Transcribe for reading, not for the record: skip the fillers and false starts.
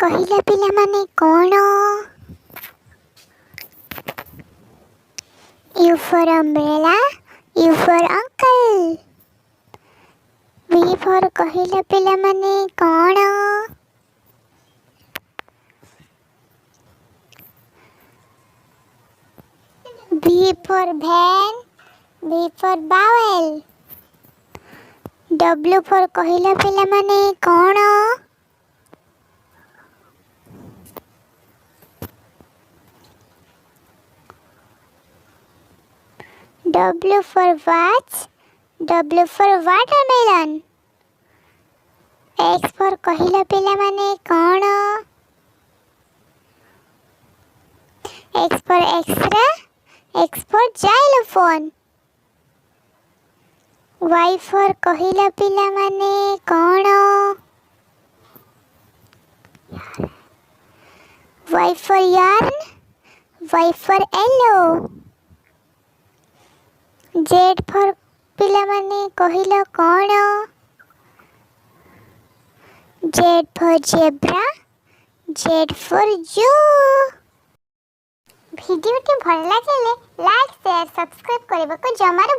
କହିଲା ପିଲାମାନେ କ'ଣ? U for umbrella, U for uncle. V for କହିଲା ପିଲାମାନେ କ'ଣ? V for van, V for vowel. W for କହିଲା ପିଲାମାନେ କ'ଣ? W for watch, W for watermelon. X for କହିଲା ପିଲାମାନେ କ'ଣ? X for extra, X for xylophone. Y for କହିଲା ପିଲାମାନେ କ'ଣ? Y for yarn, Y for yellow. Z for ପିଲାମାନେ କହିଲ କ'ଣ? Z for zebra, Z for zoo. ভিডিওটি ভাল লাগিলে লাইক, শেয়ার, সবস্ক্রাইব କରିବାକୁ ଜମାରୁ